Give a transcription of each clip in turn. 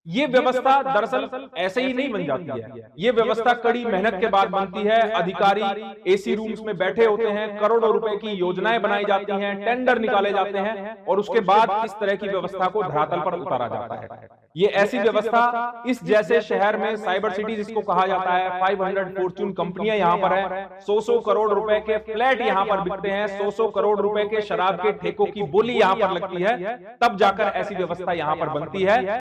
ये व्यवस्था दरअसल ऐसे ही नहीं बन जाती है। ये व्यवस्था कड़ी मेहनत के बाद बनती है। अधिकारी एसी रूम्स में बैठे होते हैं, करोड़ों रुपए की योजनाएं बनाई जाती हैं, टेंडर निकाले जाते हैं और उसके बाद इस तरह की व्यवस्था को धरातल पर उतारा जाता है। ये ऐसी व्यवस्था इस जैसे शहर में साइबर सिटी जिसको कहा जाता है, 500 फॉर्च्यून कंपनियां यहां पर है, 100 करोड़ रुपए के फ्लैट यहां पर बिकते हैं, 100 करोड़ रुपए के शराब के ठेकों की बोली यहां पर लगती है, तब जाकर ऐसी व्यवस्था यहां पर बनती है।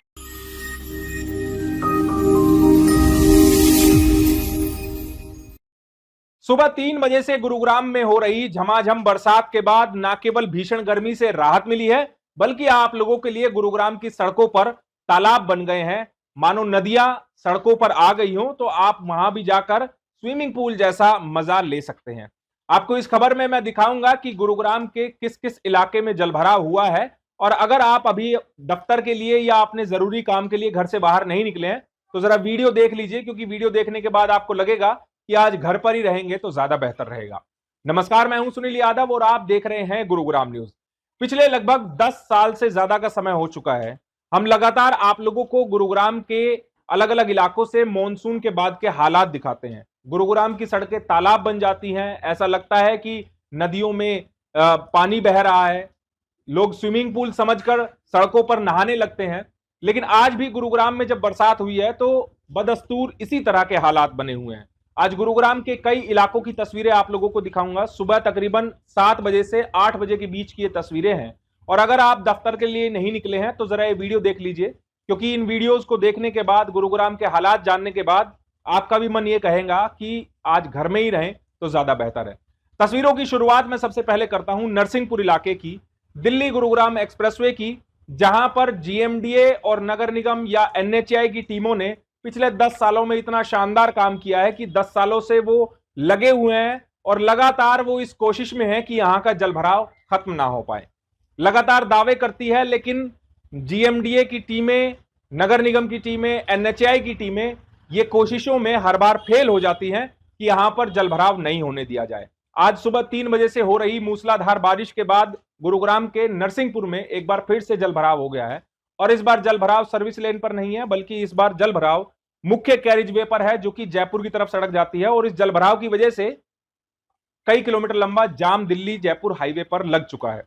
सुबह 3 बजे से गुरुग्राम में हो रही झमाझम बरसात के बाद न केवल भीषण गर्मी से राहत मिली है, बल्कि आप लोगों के लिए गुरुग्राम की सड़कों पर तालाब बन गए हैं। मानो नदियां सड़कों पर आ गई हो, तो आप वहां भी जाकर स्विमिंग पूल जैसा मजा ले सकते हैं। आपको इस खबर में मैं दिखाऊंगा कि गुरुग्राम के किस किस इलाके में जलभराव हुआ है, और अगर आप अभी दफ्तर के लिए या अपने जरूरी काम के लिए घर से बाहर नहीं निकले हैं, तो जरा वीडियो देख लीजिए, क्योंकि वीडियो देखने के बाद आपको लगेगा कि आज घर पर ही रहेंगे तो ज्यादा बेहतर रहेगा। नमस्कार, मैं हूं सुनील यादव और आप देख रहे हैं गुरुग्राम न्यूज। पिछले लगभग 10 साल से ज्यादा का समय हो चुका है, हम लगातार आप लोगों को गुरुग्राम के अलग अलग इलाकों से मॉनसून के बाद के हालात दिखाते हैं। गुरुग्राम की सड़कें तालाब बन जाती हैं, ऐसा लगता है कि नदियों में पानी बह रहा है। लोग स्विमिंग पूल समझकर सड़कों पर नहाने लगते हैं। लेकिन आज भी गुरुग्राम में जब बरसात हुई है तो बदस्तूर इसी तरह के हालात बने हुए हैं। आज गुरुग्राम के कई इलाकों की तस्वीरें आप लोगों को दिखाऊंगा। सुबह तकरीबन 7 बजे से 8 बजे के बीच की ये तस्वीरें हैं, और अगर आप दफ्तर के लिए नहीं निकले हैं तो जरा ये वीडियो देख लीजिए, क्योंकि इन वीडियोस को देखने के बाद, गुरुग्राम के हालात जानने के बाद आपका भी मन ये कहेगा कि आज घर में ही रहें तो ज्यादा बेहतर है। तस्वीरों की शुरुआत मैं सबसे पहले करता हूं नरसिंहपुर इलाके की, दिल्ली गुरुग्राम एक्सप्रेसवे की, जहां पर जीएमडीए और नगर निगम या एनएचएआई की टीमों ने पिछले 10 सालों में इतना शानदार काम किया है कि 10 सालों से वो लगे हुए हैं और लगातार वो इस कोशिश में है कि यहां का जलभराव खत्म ना हो पाए। लगातार दावे करती है, लेकिन जीएमडीए की टीमें, नगर निगम की टीमें, एनएचएआई की टीमें ये कोशिशों में हर बार फेल हो जाती हैं कि यहां पर जलभराव नहीं होने दिया जाए। आज सुबह 3 बजे से हो रही मूसलाधार बारिश के बाद गुरुग्राम के नरसिंहपुर में एक बार फिर से जलभराव हो गया है, और इस बार जलभराव सर्विस लेन पर नहीं है, बल्कि इस बार जलभराव मुख्य कैरिजवे पर है, जो कि जयपुर की तरफ सड़क जाती है। और इस जलभराव की वजह से कई किलोमीटर लंबा जाम दिल्ली जयपुर हाईवे पर लग चुका है।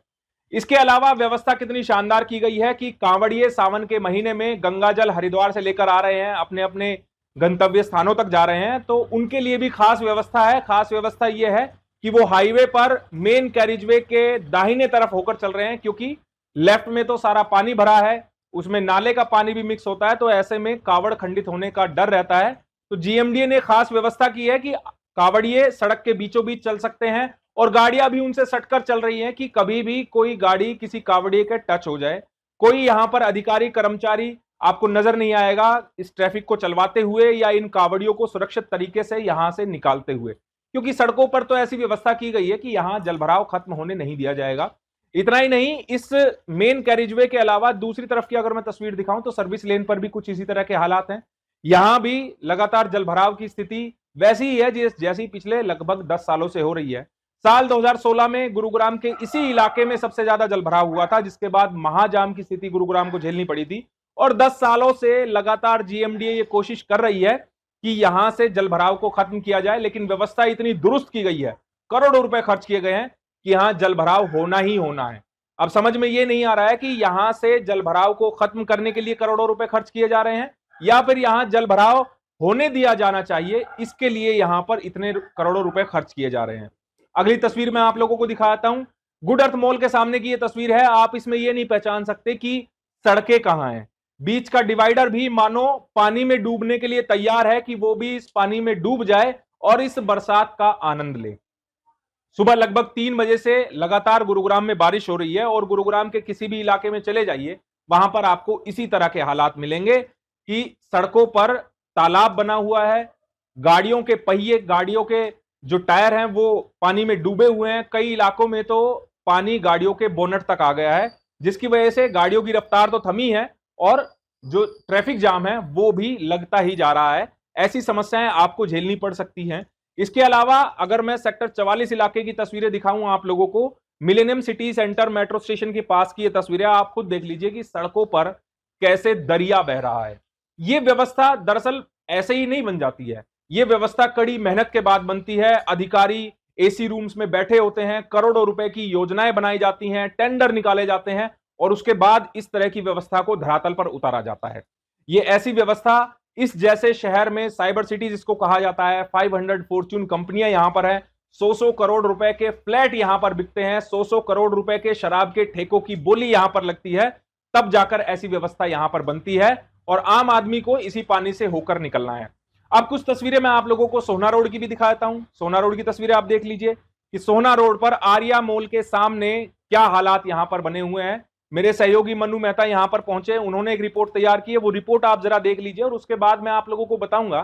इसके अलावा व्यवस्था कितनी शानदार की गई है कि कांवड़िए सावन के महीने में गंगा जल हरिद्वार से लेकर आ रहे हैं, अपने अपने गंतव्य स्थानों तक जा रहे हैं, तो उनके लिए भी खास व्यवस्था है। खास व्यवस्था यह है कि वो हाईवे पर मेन कैरिजवे के दाहिने तरफ होकर चल रहे हैं, क्योंकि लेफ्ट में तो सारा पानी भरा है, उसमें नाले का पानी भी मिक्स होता है, तो ऐसे में कावड़ खंडित होने का डर रहता है। तो जीएमडीए ने खास व्यवस्था की है कि कावड़िए सड़क के बीचों बीच चल सकते हैं, और गाड़ियां भी उनसे सटकर चल रही हैं कि कभी भी कोई गाड़ी किसी कावड़िए के टच हो जाए, कोई यहां पर अधिकारी कर्मचारी आपको नजर नहीं आएगा इस ट्रैफिक को चलवाते हुए या इन कावड़ियों को सुरक्षित तरीके से यहां से निकालते हुए, क्योंकि सड़कों पर तो ऐसी व्यवस्था की गई है कि यहां जलभराव खत्म होने नहीं दिया जाएगा। इतना ही नहीं, इस मेन कैरिजवे के अलावा दूसरी तरफ की अगर मैं तस्वीर दिखाऊं तो सर्विस लेन पर भी कुछ इसी तरह के हालात हैं। यहां भी लगातार जलभराव की स्थिति वैसी ही है जैसी पिछले लगभग 10 सालों से हो रही है। साल 2016 में गुरुग्राम के इसी इलाके में सबसे ज्यादा जलभराव हुआ था, जिसके बाद महाजाम की स्थिति गुरुग्राम को झेलनी पड़ी थी। और 10 सालों से लगातार जीएमडीए ये कोशिश कर रही है कि यहां से जलभराव को खत्म किया जाए, लेकिन व्यवस्था इतनी दुरुस्त की गई है, करोड़ों रुपए खर्च किए गए हैं कि यहां जलभराव होना ही होना है। अब समझ में ये नहीं आ रहा है कि यहां से जलभराव को खत्म करने के लिए करोड़ों रुपए खर्च किए जा रहे हैं, या फिर यहां जलभराव होने दिया जाना चाहिए, इसके लिए यहां पर इतने करोड़ों रुपए खर्च किए जा रहे हैं। अगली तस्वीर मैं आप लोगों को दिखाता हूं। गुड अर्थ मॉल के सामने की ये तस्वीर है। आप इसमें ये नहीं पहचान सकते कि सड़कें कहां हैं। बीच का डिवाइडर भी मानो पानी में डूबने के लिए तैयार है कि वो भी इस पानी में डूब जाए और इस बरसात का आनंद ले। सुबह लगभग 3 बजे से लगातार गुरुग्राम में बारिश हो रही है, और गुरुग्राम के किसी भी इलाके में चले जाइए, वहां पर आपको इसी तरह के हालात मिलेंगे कि सड़कों पर तालाब बना हुआ है, गाड़ियों के पहिए, गाड़ियों के जो टायर हैं वो पानी में डूबे हुए हैं। कई इलाकों में तो पानी गाड़ियों के बोनट तक आ गया है, जिसकी वजह से गाड़ियों की रफ्तार तो थमी है और जो ट्रैफिक जाम है वो भी लगता ही जा रहा है। ऐसी समस्याएं आपको झेलनी पड़ सकती हैं। इसके अलावा अगर मैं सेक्टर 44 इलाके की तस्वीरें दिखाऊं आप लोगों को, millennium city centre metro station के पास की ये तस्वीरें आप खुद देख लीजिए कि सड़कों पर कैसे दरिया बह रहा है। ये व्यवस्था दरअसल ऐसे ही नहीं बन जाती है। ये व्यवस्था कड़ी मेहनत के बाद बनती है। अधिकारी एसी रूम्स में बैठे होते हैं, करोड़ों रुपए की योजनाएं बनाई जाती हैं, टेंडर निकाले जाते हैं और उसके बाद इस तरह की व्यवस्था को धरातल पर उतारा जाता है। ये ऐसी व्यवस्था इस जैसे शहर में, साइबर सिटी जिसको कहा जाता है, 500 फॉर्च्यून कंपनियां यहां पर है, 100 करोड़ रुपए के फ्लैट यहां पर बिकते हैं, 100 करोड़ रुपए के शराब के ठेकों की बोली यहां पर लगती है, तब जाकर ऐसी व्यवस्था यहां पर बनती है और आम आदमी को इसी पानी से होकर निकलना है। अब कुछ तस्वीरें मैं आप लोगों को सोहना रोड की भी दिखाता हूं। सोहना रोड की तस्वीरें आप देख लीजिए कि सोहना रोड पर आर्या मॉल के सामने क्या हालात यहां पर बने हुए हैं। मेरे सहयोगी मनु मेहता यहां पर पहुंचे, उन्होंने एक रिपोर्ट तैयार की है, वो रिपोर्ट आप जरा देख लीजिए और उसके बाद मैं आप लोगों को बताऊंगा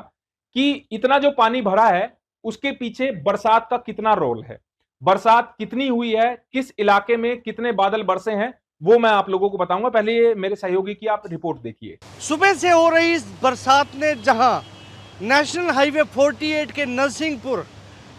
कि इतना जो पानी भरा है उसके पीछे बरसात का कितना रोल है, बरसात कितनी हुई है, किस इलाके में कितने बादल बरसे हैं, वो मैं आप लोगों को बताऊंगा। पहले ये मेरे सहयोगी की आप रिपोर्ट देखिए। सुबह से हो रही इस बरसात ने जहां नेशनल हाईवे 48 के Narsinghpur,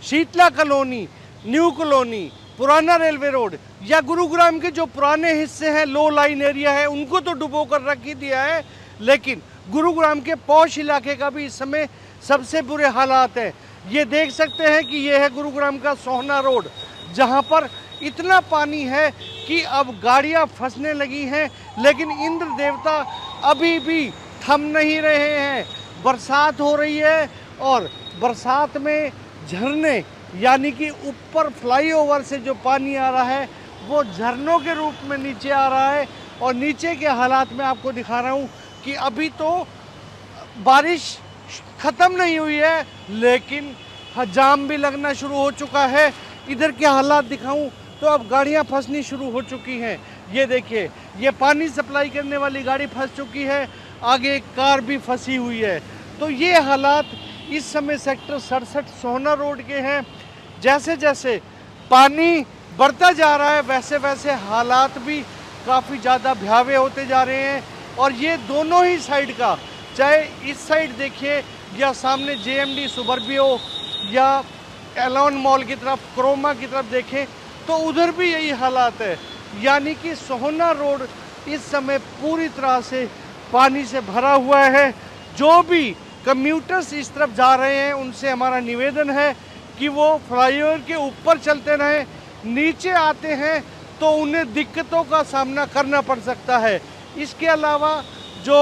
Sheetla colony, new colony, पुराना रेलवे रोड या गुरुग्राम के जो पुराने हिस्से हैं, लो लाइन एरिया है, उनको तो डुबो कर रख ही दिया है, लेकिन गुरुग्राम के पौष इलाके का भी इस समय सबसे बुरे हालात हैं। ये देख सकते हैं कि ये है गुरुग्राम का सोहना रोड, जहां पर इतना पानी है कि अब गाड़ियां फंसने लगी हैं, लेकिन इंद्र देवता अभी भी थम नहीं रहे हैं। बरसात हो रही है और बरसात में झरने, यानी कि ऊपर फ्लाईओवर से जो पानी आ रहा है वो झरनों के रूप में नीचे आ रहा है। और नीचे के हालात में आपको दिखा रहा हूँ कि अभी तो बारिश ख़त्म नहीं हुई है, लेकिन जाम भी लगना शुरू हो चुका है। इधर के हालात दिखाऊं तो अब गाड़ियां फंसनी शुरू हो चुकी हैं। ये देखिए, ये पानी सप्लाई करने वाली गाड़ी फंस चुकी है, आगे एक कार भी फंसी हुई है। तो ये हालात इस समय सेक्टर 67 सोहना रोड के हैं। जैसे जैसे पानी बढ़ता जा रहा है वैसे वैसे हालात भी काफ़ी ज़्यादा भयावह होते जा रहे हैं। और ये दोनों ही साइड का, चाहे इस साइड देखिए या सामने JMD सुबर्बियो या एलॉन मॉल की तरफ, क्रोमा की तरफ देखें तो उधर भी यही हालात है। यानी कि सोहना रोड इस समय पूरी तरह से पानी से भरा हुआ है। जो भी कम्यूटर्स इस तरफ जा रहे हैं उनसे हमारा निवेदन है कि वो फ्लाईओवर के ऊपर चलते रहें। नीचे आते हैं तो उन्हें दिक्कतों का सामना करना पड़ सकता है। इसके अलावा जो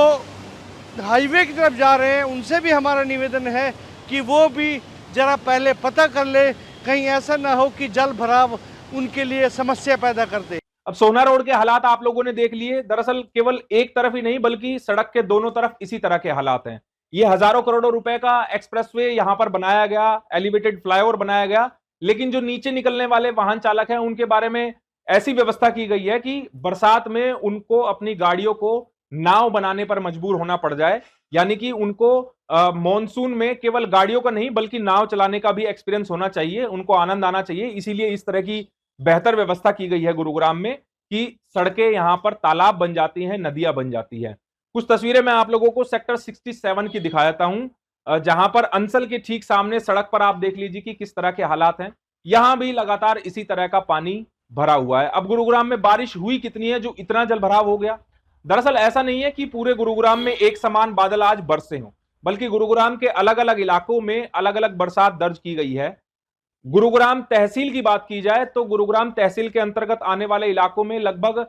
हाईवे की तरफ जा रहे हैं उनसे भी हमारा निवेदन है कि वो भी जरा पहले पता कर ले, कहीं ऐसा ना हो कि जल भराव उनके लिए समस्या पैदा कर दे। अब सोहना रोड के हालात आप लोगों ने देख लिए। दरअसल केवल एक तरफ ही नहीं बल्कि सड़क के दोनों तरफ इसी तरह के हालात हैं। ये हजारों करोड़ों रुपए का एक्सप्रेसवे यहां पर बनाया गया, एलिवेटेड फ्लाईओवर बनाया गया, लेकिन जो नीचे निकलने वाले वाहन चालक हैं उनके बारे में ऐसी व्यवस्था की गई है कि बरसात में उनको अपनी गाड़ियों को नाव बनाने पर मजबूर होना पड़ जाए। यानी कि उनको मॉनसून में केवल गाड़ियों का नहीं बल्कि नाव चलाने का भी एक्सपीरियंस होना चाहिए, उनको आनंद आना चाहिए। इसीलिए इस तरह की बेहतर व्यवस्था की गई है गुरुग्राम में कि सड़कें यहां पर तालाब बन जाती हैं, नदियां बन जाती हैं। कुछ तस्वीरें मैं आप लोगों को सेक्टर 67 की दिखा देता हूं, जहां पर अंसल के ठीक सामने सड़क पर आप देख लीजिए कि किस तरह के हालात हैं। यहां भी लगातार इसी तरह का पानी भरा हुआ है। अब गुरुग्राम में बारिश हुई कितनी है जो इतना जल भराव हो गया? दरअसल ऐसा नहीं है कि पूरे गुरुग्राम में एक समान बादल आज बरसे हों, बल्कि गुरुग्राम के अलग अलग इलाकों में अलग अलग बरसात दर्ज की गई है। गुरुग्राम तहसील की बात की जाए तो गुरुग्राम तहसील के अंतर्गत आने वाले इलाकों में लगभग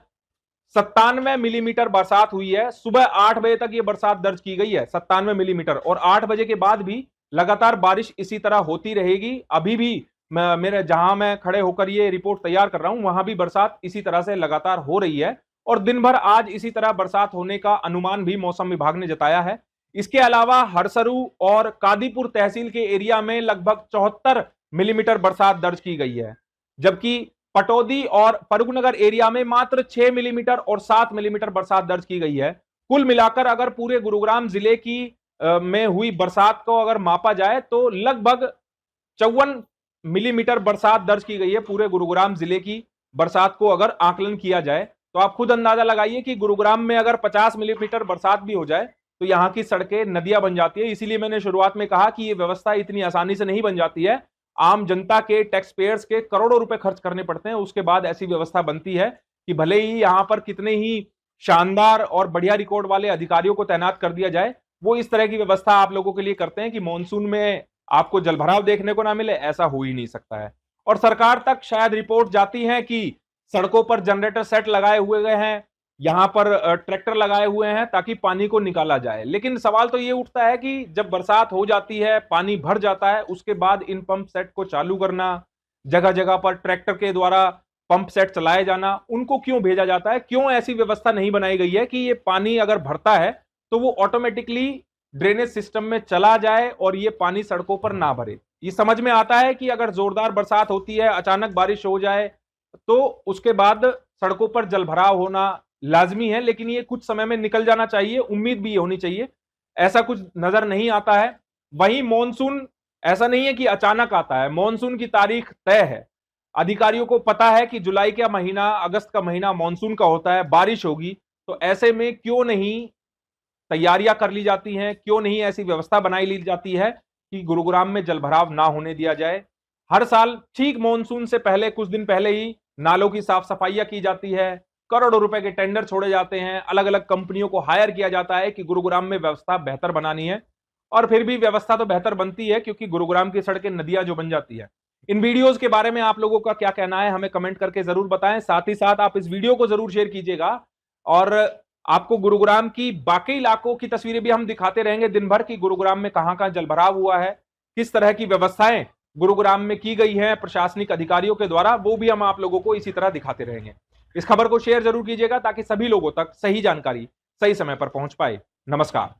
97 मिलीमीटर बरसात हुई है। सुबह 8 बजे तक यह बरसात दर्ज की गई है 97 मिलीमीटर, और 8 बजे के बाद भी लगातार बारिश इसी तरह होती रहेगी। अभी भी मेरे जहां मैं खड़े होकर ये रिपोर्ट तैयार कर रहा हूं वहां भी बरसात इसी तरह से लगातार हो रही है और दिन भर आज इसी तरह बरसात होने का अनुमान भी मौसम विभाग ने जताया है। इसके अलावा हरसरू और कादीपुर तहसील के एरिया में लगभग 74 मिलीमीटर बरसात दर्ज की गई है, जबकि पटौदी और फरूखनगर एरिया में मात्र 6 मिलीमीटर और 7 मिलीमीटर बरसात दर्ज की गई है। कुल मिलाकर अगर पूरे गुरुग्राम जिले की में हुई बरसात को अगर मापा जाए तो लगभग 54 मिलीमीटर बरसात दर्ज की गई है। पूरे गुरुग्राम जिले की बरसात को अगर आकलन किया जाए तो आप खुद अंदाजा लगाइए कि गुरुग्राम में अगर 50 मिलीमीटर बरसात भी हो जाए तो यहाँ की सड़कें नदियां बन जाती है। इसीलिए मैंने शुरुआत में कहा कि ये व्यवस्था इतनी आसानी से नहीं बन जाती है। आम जनता के, टैक्स पेयर्स के करोड़ों रुपए खर्च करने पड़ते हैं, उसके बाद ऐसी व्यवस्था बनती है कि भले ही यहाँ पर कितने ही शानदार और बढ़िया रिकॉर्ड वाले अधिकारियों को तैनात कर दिया जाए, वो इस तरह की व्यवस्था आप लोगों के लिए करते हैं कि मानसून में आपको जलभराव देखने को ना मिले, ऐसा हो ही नहीं सकता है। और सरकार तक शायद रिपोर्ट जाती है कि सड़कों पर जनरेटर सेट लगाए हुए गए हैं, यहां पर ट्रैक्टर लगाए हुए हैं ताकि पानी को निकाला जाए। लेकिन सवाल तो ये उठता है कि जब बरसात हो जाती है, पानी भर जाता है, उसके बाद इन पंप सेट को चालू करना, जगह जगह पर ट्रैक्टर के द्वारा पंप सेट चलाए जाना, उनको क्यों भेजा जाता है? क्यों ऐसी व्यवस्था नहीं बनाई गई है कि ये पानी अगर भरता है तो वो ऑटोमेटिकली ड्रेनेज सिस्टम में चला जाए और ये पानी सड़कों पर ना भरे? ये समझ में आता है कि अगर जोरदार बरसात होती है, अचानक बारिश हो जाए, तो उसके बाद सड़कों पर जलभराव होना लाजमी है, लेकिन ये कुछ समय में निकल जाना चाहिए, उम्मीद भी ये होनी चाहिए। ऐसा कुछ नजर नहीं आता है। वहीं मॉनसून ऐसा नहीं है कि अचानक आता है, मॉनसून की तारीख तय है। अधिकारियों को पता है कि जुलाई का महीना, अगस्त का महीना मॉनसून का होता है, बारिश होगी, तो ऐसे में क्यों नहीं तैयारियां कर ली जाती हैं, क्यों नहीं ऐसी व्यवस्था बनाई ली जाती है कि गुरुग्राम में जलभराव ना होने दिया जाए? हर साल ठीक मॉनसून से पहले, कुछ दिन पहले ही नालों की साफ सफाइयां की जाती है, करोड़ों रुपए के टेंडर छोड़े जाते हैं, अलग अलग कंपनियों को हायर किया जाता है कि गुरुग्राम में व्यवस्था बेहतर बनानी है। और फिर भी व्यवस्था तो बेहतर बनती है, क्योंकि गुरुग्राम की सड़कें नदियां जो बन जाती है। इन वीडियोस के बारे में आप लोगों का क्या कहना है, हमें कमेंट करके जरूर बताएं। साथ ही साथ आप इस वीडियो को जरूर शेयर कीजिएगा, और आपको गुरुग्राम की बाकी इलाकों की तस्वीरें भी हम दिखाते रहेंगे दिन भर, कि गुरुग्राम में कहां कहां जलभराव हुआ है, किस तरह की व्यवस्थाएं गुरुग्राम में की गई है प्रशासनिक अधिकारियों के द्वारा, वो भी हम आप लोगों को इसी तरह दिखाते रहेंगे। इस खबर को शेयर जरूर कीजिएगा ताकि सभी लोगों तक सही जानकारी सही समय पर पहुंच पाए। नमस्कार।